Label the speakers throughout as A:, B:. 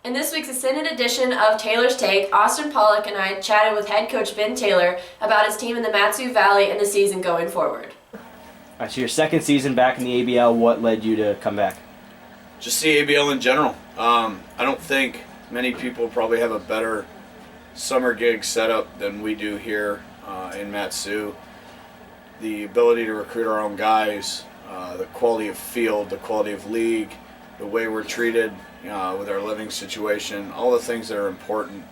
A: In this week's extended edition of Taylor's Take, Austin Pollack and I chatted with head coach Ben Taylor about his team in the Mat-Su Valley and the season going forward.
B: All right, so your second season back in the ABL, what led you to come back?
C: Just the ABL in general. I don't think many people probably have a better summer gig setup than we do here in Mat-Su. The ability to recruit our own guys, the quality of field, the quality of league, the way we're treated with our living situation, all the things that are important.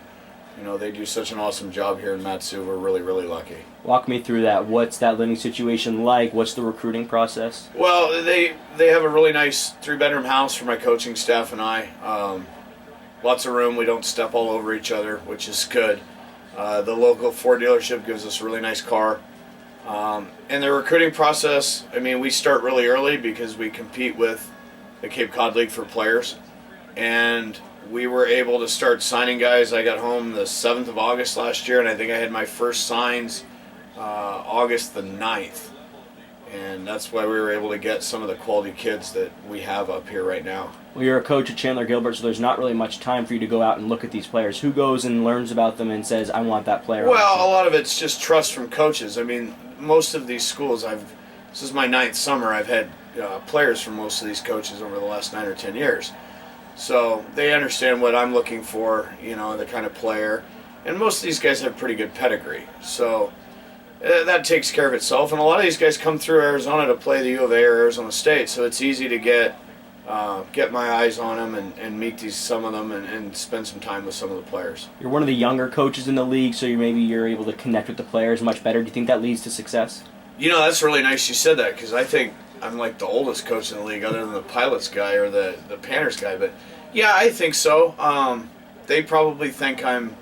C: You know, they do such an awesome job here in Mat-Su. We're really, really lucky.
B: Walk me through that. What's that living situation like? What's the recruiting process?
C: Well, they have a really nice 3-bedroom house for my coaching staff and I. Lots of room. We don't step all over each other, which is good. The local Ford dealership gives us a really nice car. And the recruiting process, I mean, we start really early because we compete with the Cape Cod League for players. And we were able to start signing guys. I got home the 7th of August last year, and I think I had my first signs August the 9th. And that's why we were able to get some of the quality kids that we have up here right now.
B: Well, you're a coach at Chandler Gilbert, so there's not really much time for you to go out and look at these players. Who goes and learns about them and says, I want that player?
C: Well, a lot of it's just trust from coaches. I mean, most of these schools, this is my 9th summer, I've had players from most of these coaches over the last 9 or 10 years. So they understand what I'm looking for, you know, the kind of player. And most of these guys have pretty good pedigree. So that takes care of itself. And a lot of these guys come through Arizona to play the U of A or Arizona State. So it's easy to get my eyes on them and meet some of them and spend some time with some of the players.
B: You're one of the younger coaches in the league, so maybe you're able to connect with the players much better. Do you think that leads to success? You
C: know, that's really nice you said that, because I think I'm like the oldest coach in the league other than the Pilots guy or the Panthers guy. But yeah, I think so. They probably think I'm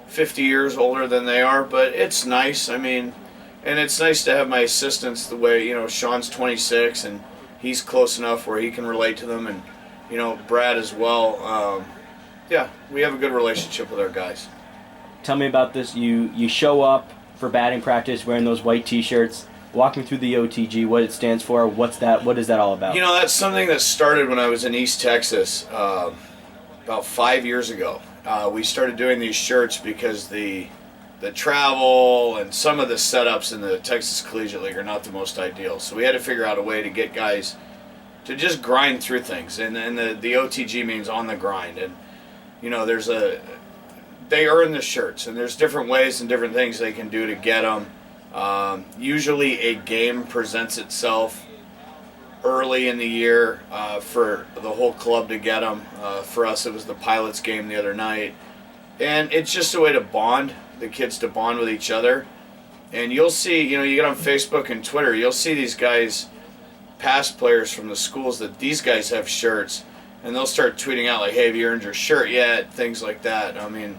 C: 50 years older than they are, but it's nice. I mean, and it's nice to have my assistants the way, you know, Sean's 26 and he's close enough where he can relate to them, and, you know, Brad as well. Yeah, we have a good relationship with our guys.
B: Tell me about this. You show up for batting practice wearing those white T-shirts. Walk me through the OTG, what it stands for, what is that all about?
C: You know, that's something that started when I was in East Texas about 5 years ago. We started doing these shirts because the travel and some of the setups in the Texas Collegiate League are not the most ideal. So we had to figure out a way to get guys to just grind through things. And the OTG means on the grind. And, you know, they earn the shirts, and there's different ways and different things they can do to get them. Usually a game presents itself early in the year for the whole club to get them. For us, it was the Pilots game the other night. And it's just a way to bond, the kids to bond with each other. And you'll see, you know, you get on Facebook and Twitter, you'll see these guys, past players from the schools, that these guys have shirts, and they'll start tweeting out like, hey, have you earned your shirt yet? Things like that. I mean,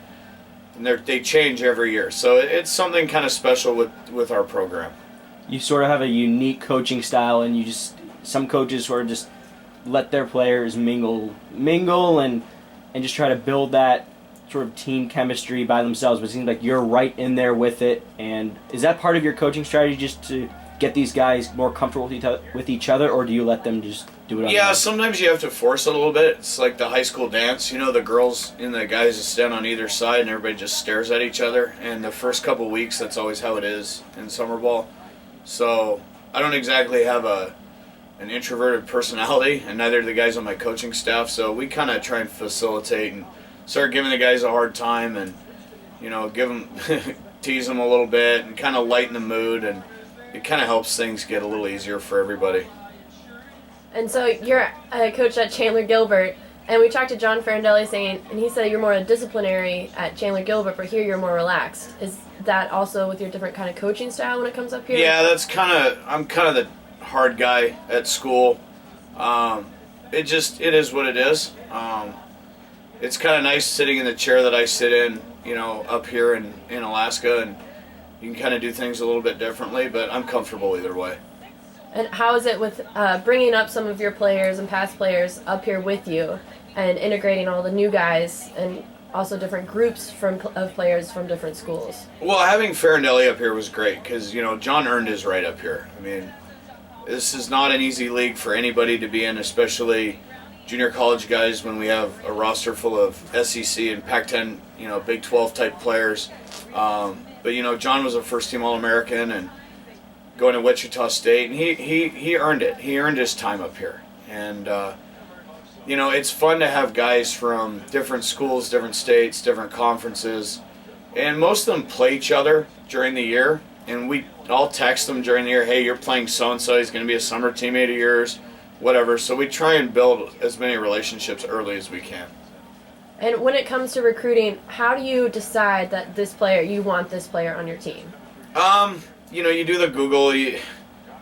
C: and they change every year. So it's something kind of special with our program.
B: You sort of have a unique coaching style, and some coaches sort of just let their players mingle and just try to build that sort of team chemistry by themselves. But it seems like you're right in there with it. And is that part of your coaching strategy, just to get these guys more comfortable with each other, or do you let them just do it on their own?
C: Sometimes you have to force it a little bit. It's like the high school dance. You know, the girls and the guys that stand on either side, and everybody just stares at each other. And the first couple of weeks, that's always how it is in summer ball. So I don't exactly have an introverted personality, and neither do the guys on my coaching staff. So we kind of try and facilitate and start giving the guys a hard time, and, you know, tease them a little bit and kind of lighten the mood, and it kind of helps things get a little easier for everybody.
A: And so you're a coach at Chandler Gilbert, and we talked to John Farandelli and he said you're more a disciplinary at Chandler Gilbert, but here you're more relaxed. Is that also with your different kind of coaching style when it comes up here? Yeah,
C: I'm kind of the hard guy at school. It is what it is. It's kind of nice sitting in the chair that I sit in, you know, up here in Alaska, and you can kind of do things a little bit differently, but I'm comfortable either way.
A: And how is it with bringing up some of your players and past players up here with you and integrating all the new guys and also different groups of players from different schools?
C: Well, having Farandelli up here was great because, you know, John earned his right up here. I mean, this is not an easy league for anybody to be in, especially junior college guys when we have a roster full of SEC and Pac-10, Big 12 type players. But John was a first-team All-American and going to Wichita State, and he earned it. He earned his time up here, and it's fun to have guys from different schools, different states, different conferences, and most of them play each other during the year, and we all text them during the year, hey, you're playing so-and-so, he's going to be a summer teammate of yours, whatever. So we try and build as many relationships early as we can.
A: And when it comes to recruiting, how do you decide that you want this player on your team?
C: You do the Google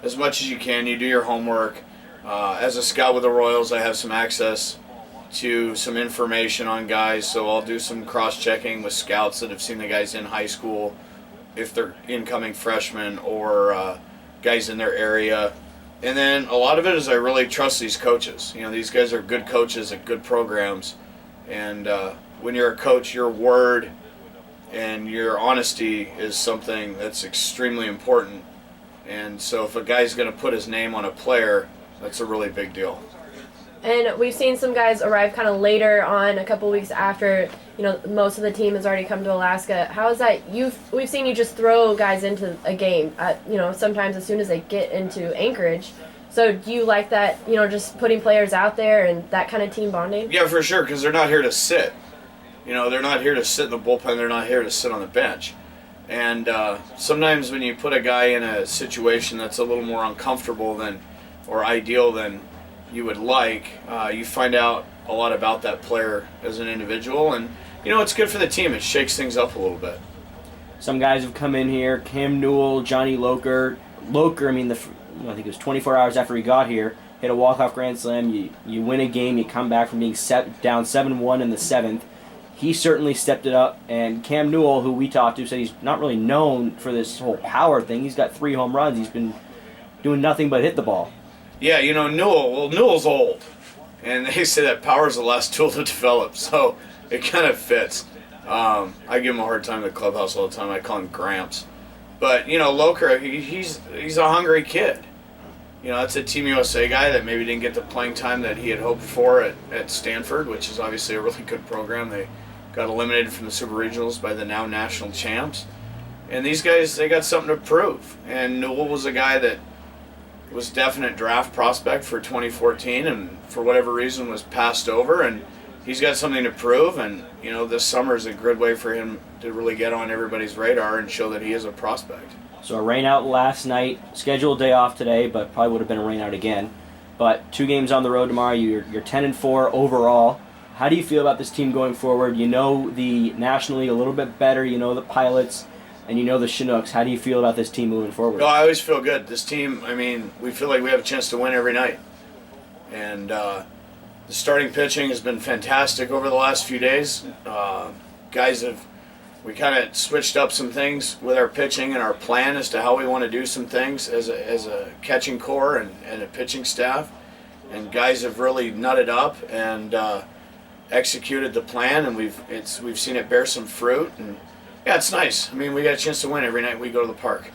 C: as much as you can. You do your homework. As a scout with the Royals, I have some access to some information on guys, so I'll do some cross-checking with scouts that have seen the guys in high school, if they're incoming freshmen or guys in their area. And then a lot of it is I really trust these coaches. These guys are good coaches at good programs. And when you're a coach, your word and your honesty is something that's extremely important. And so if a guy's going to put his name on a player, that's a really big deal.
A: And we've seen some guys arrive kind of later on, a couple weeks after, most of the team has already come to Alaska. How is that? We've seen you just throw guys into a game, sometimes as soon as they get into Anchorage. So do you like that, just putting players out there and that kind of team bonding?
C: Yeah, for sure, because they're not here to sit. They're not here to sit in the bullpen. They're not here to sit on the bench. And sometimes when you put a guy in a situation that's a little more uncomfortable or ideal than you would like, you find out a lot about that player as an individual. And, it's good for the team. It shakes things up a little bit.
B: Some guys have come in here, Cam Newell, Johnny Loker. I think it was 24 hours after he got here, hit a walk-off grand slam. You win a game, you come back from being down 7-1 in the 7th. He certainly stepped it up. And Cam Newell, who we talked to, said he's not really known for this whole power thing. He's got 3 home runs. He's been doing nothing but hit the ball.
C: Yeah, Newell's old. And they say that power is the last tool to develop, so it kind of fits. I give him a hard time in the clubhouse all the time. I call him Gramps. But, Loker, he's a hungry kid. That's a Team USA guy that maybe didn't get the playing time that he had hoped for at Stanford, which is obviously a really good program. They got eliminated from the Super Regionals by the now national champs. And these guys, they got something to prove. And Newell was a guy that was definite draft prospect for 2014 and for whatever reason was passed over. And he's got something to prove. And, this summer is a good way for him to really get on everybody's radar and show that he is a prospect.
B: So a rain out last night, scheduled day off today, but probably would have been a rain out again. But 2 games on the road tomorrow. You're 10-4 overall. How do you feel about this team going forward? You know the National League a little bit better. You know the Pilots, and you know the Chinooks. How do you feel about this team moving forward?
C: No, I always feel good. This team, we feel like we have a chance to win every night. And the starting pitching has been fantastic over the last few days. We kind of switched up some things with our pitching and our plan as to how we want to do some things as a catching core and a pitching staff. And guys have really nutted up and executed the plan, and we've seen it bear some fruit. And yeah, it's nice. We got a chance to win every night we go to the park.